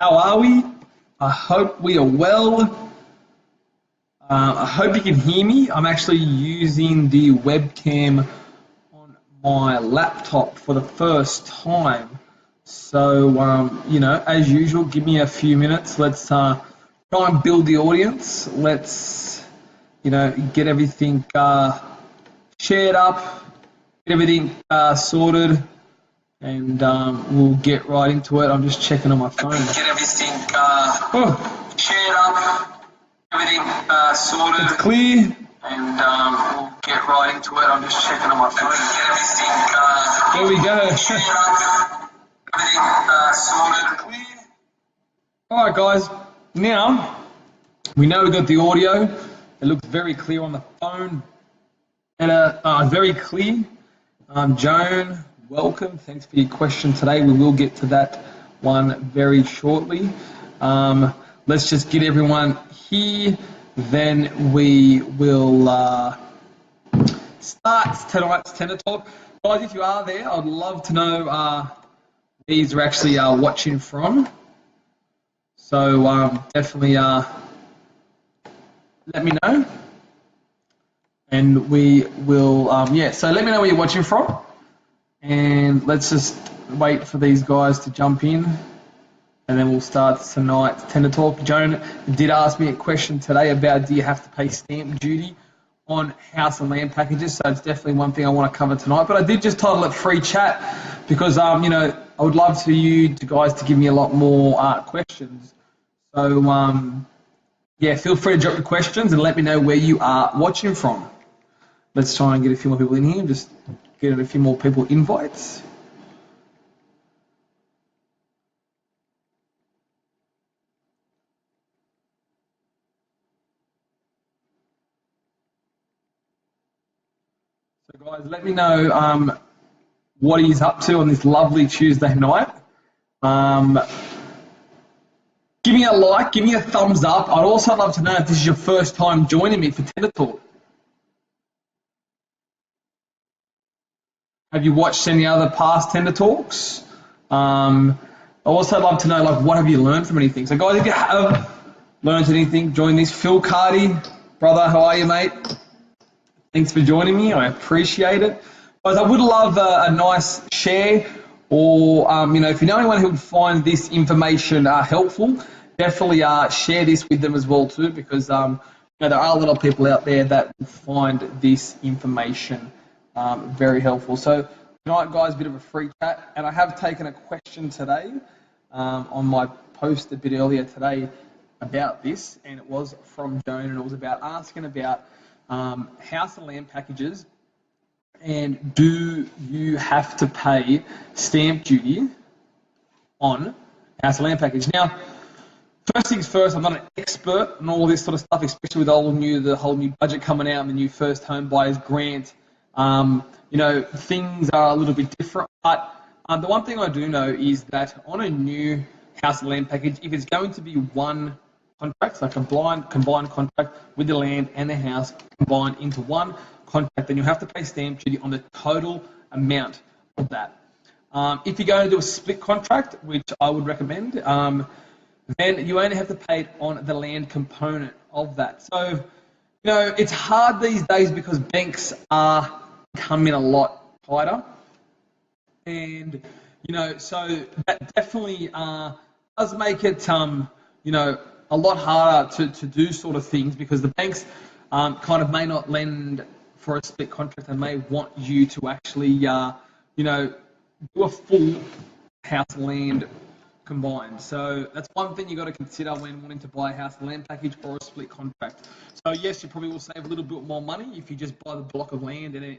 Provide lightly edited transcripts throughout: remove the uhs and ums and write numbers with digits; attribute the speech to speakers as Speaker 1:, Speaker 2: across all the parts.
Speaker 1: How are we? I hope we are well. I hope you can hear me. I'm actually using the webcam on my laptop for the first time. So, as usual, give me a few minutes. Let's try and build the audience. Let's, get everything shared up, get everything sorted. And we'll get right into it. I'm just checking on my phone. Get everything shared up, everything sorted. It's clear. And we'll get right into it. I'm just checking on my phone. Get everything there we go. Shared up, everything sorted. Clear. All right, guys. Now, we know we've got the audio. It looks very clear on the phone. And very clear. Joan, welcome. Thanks for your question today. We will get to that one very shortly. Let's just get everyone here. Then we will start tonight's TenderTalk. Guys, if you are there, I'd love to know where you're actually watching from. So definitely let me know. And we will, so let me know where you're watching from. And let's just wait for these guys to jump in, and then we'll start tonight's TenderTalk. Joan did ask me a question today about do you have to pay stamp duty on house and land packages, so it's definitely one thing I want to cover tonight. But I did just title it Free Chat because, I would love for you guys to give me a lot more questions. So, feel free to drop your questions and let me know where you are watching from. Let's try and get a few more people in here. Just get a few more people invites. So guys, let me know what he's up to on this lovely Tuesday night. Give me a like, give me a thumbs up. I'd also love to know if this is your first time joining me for TenderTalk. Have you watched any other past TenderTalks? I also love to know, what have you learned from anything? So, guys, if you have learned anything, join this. Phil Cardy, brother, how are you, mate? Thanks for joining me. I appreciate it. Guys, I would love a nice share, or, if you know anyone who would find this information helpful, definitely share this with them as well, too, because there are a lot of people out there that find this information very helpful. So tonight, guys, a bit of a free chat, and I have taken a question today on my post a bit earlier today about this, and it was from Joan, and it was about asking about house and land packages, and do you have to pay stamp duty on house and land package? Now, first things first, I'm not an expert on all this sort of stuff, especially with the whole new budget coming out and the new first home buyers grant. Things are a little bit different, but the one thing I do know is that on a new house and land package, if it's going to be one contract, like a combined contract with the land and the house combined into one contract, then you'll have to pay stamp duty on the total amount of that. If you're going to do a split contract, which I would recommend, then you only have to pay it on the land component of that. So, it's hard these days because banks are coming a lot tighter, and so that definitely does make it a lot harder to do sort of things, because the banks kind of may not lend for a split contract and may want you to actually do a full house and land combined. So that's one thing you got to consider when wanting to buy a house and land package or a split contract. So yes, you probably will save a little bit more money if you just buy the block of land and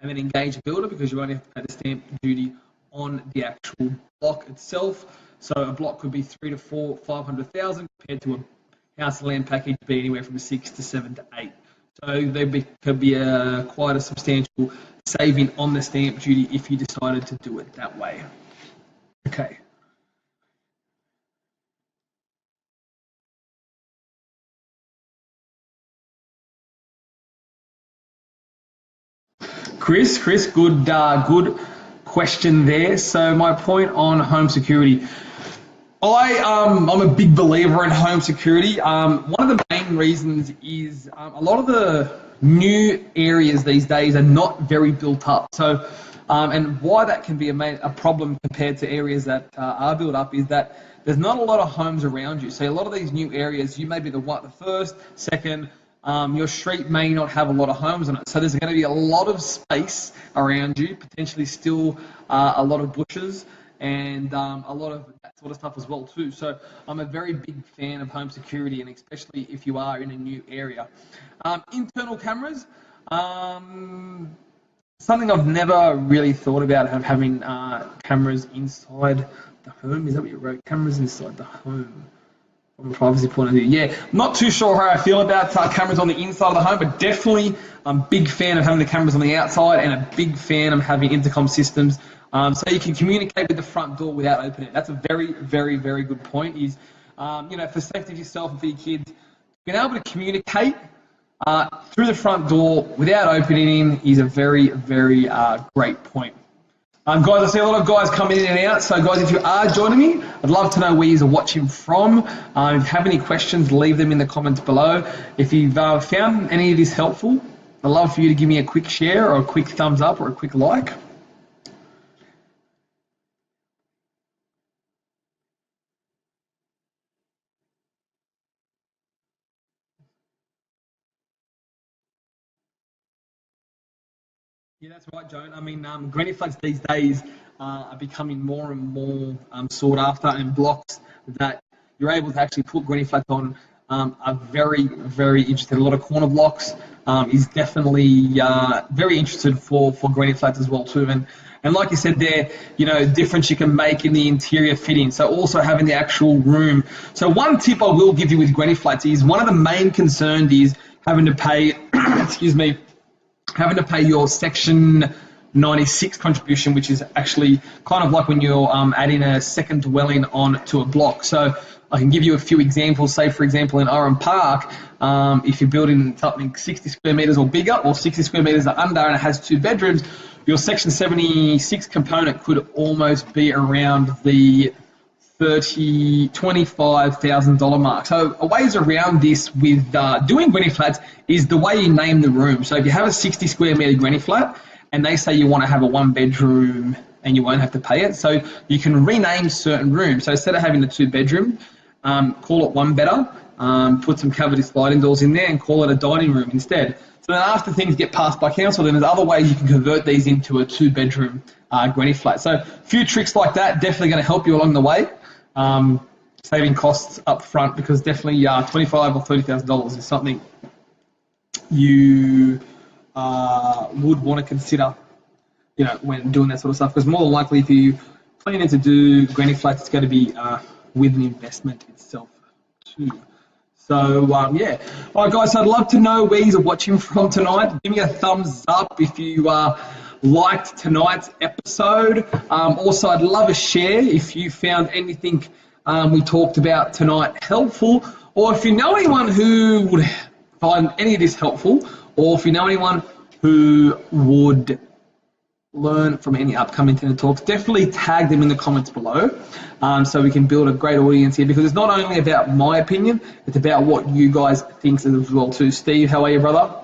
Speaker 1: then engage a builder, because you only have to pay the stamp duty on the actual block itself. So a block could be 3 to 4, 500,000 compared to a house and land package be anywhere from 6 to 7 to 8. So there could be quite a substantial saving on the stamp duty if you decided to do it that way. Okay. Chris, good question there. So my point on home security. I'm a big believer in home security. One of the main reasons is a lot of the new areas these days are not very built up. So, and why that can be a problem compared to areas that are built up is that there's not a lot of homes around you. So a lot of these new areas, you may be the first, second. Your street may not have a lot of homes on it, so there's going to be a lot of space around you, potentially still a lot of bushes and a lot of that sort of stuff as well too. So I'm a very big fan of home security, and especially if you are in a new area. Internal cameras, something I've never really thought about having cameras inside the home. Is that what you wrote? Cameras inside the home. From a privacy point of view, yeah, not too sure how I feel about cameras on the inside of the home, but definitely I'm a big fan of having the cameras on the outside, and a big fan of having intercom systems so you can communicate with the front door without opening it. That's a very, very, very good point. Is for safety of yourself and for your kids, being able to communicate through the front door without opening is a very, very great point. Guys, I see a lot of guys coming in and out, so guys, if you are joining me, I'd love to know where you're watching from. If you have any questions, leave them in the comments below. If you've found any of this helpful, I'd love for you to give me a quick share or a quick thumbs up or a quick like. Yeah, that's right, Joan. I mean, granny flats these days are becoming more and more sought after, and blocks that you're able to actually put granny flats on are very, very interested. A lot of corner blocks is definitely very interested for granny flats as well too. And like you said there, difference you can make in the interior fitting. So also having the actual room. So one tip I will give you with granny flats is one of the main concerns is having to pay, excuse me, having to pay your Section 96 contribution, which is actually kind of like when you're adding a second dwelling on to a block. So I can give you a few examples. Say, for example, in Oran Park, if you're building something 60 square metres or bigger, or 60 square metres or under, and it has 2 bedrooms, your Section 76 component could almost be around the $25,000 mark. So a ways around this with doing granny flats is the way you name the room. So if you have a 60 square metre granny flat and they say you want to have a 1 bedroom and you won't have to pay it, so you can rename certain rooms. So instead of having the 2 bedroom, call it 1 better, put some cavity sliding doors in there and call it a dining room instead. So then after things get passed by council, then there's other ways you can convert these into a 2 bedroom granny flat. So a few tricks like that definitely going to help you along the way. Saving costs up front, because definitely $25,000 or $30,000 is something you would want to consider, when doing that sort of stuff. Because more than likely, if you planning to do granny flats, it's going to be with an investment itself too. So yeah, all right, guys. So I'd love to know where you're watching from tonight. Give me a thumbs up if you liked tonight's episode. Also, I'd love a share if you found anything we talked about tonight helpful, or if you know anyone who would find any of this helpful, or if you know anyone who would learn from any upcoming Tender Talks, definitely tag them in the comments below so we can build a great audience here, because it's not only about my opinion, it's about what you guys think as well too. Steve, how are you, brother?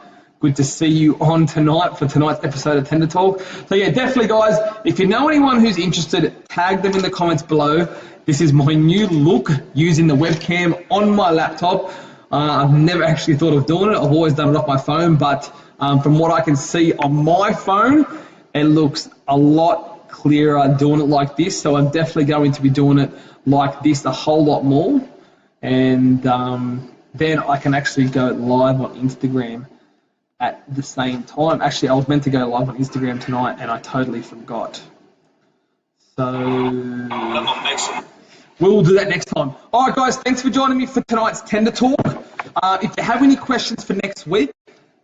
Speaker 1: Good to see you on tonight for tonight's episode of Tender Talk. So yeah, definitely guys, if you know anyone who's interested, tag them in the comments below. This is my new look using the webcam on my laptop. I've never actually thought of doing it. I've always done it off my phone, but from what I can see on my phone, it looks a lot clearer doing it like this. So I'm definitely going to be doing it like this a whole lot more. And then I can actually go live on Instagram at the same time. Actually, I was meant to go live on Instagram tonight and I totally forgot. So we'll do that next time. All right, guys, thanks for joining me for tonight's Tender Talk. If you have any questions for next week,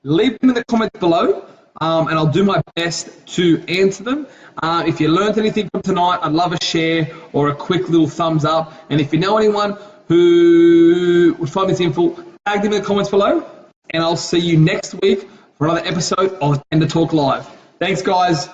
Speaker 1: leave them in the comments below, and I'll do my best to answer them. If you learned anything from tonight, I'd love a share or a quick little thumbs up. And if you know anyone who would find this info, tag them in the comments below. And I'll see you next week for another episode of Tender Talk Live. Thanks, guys.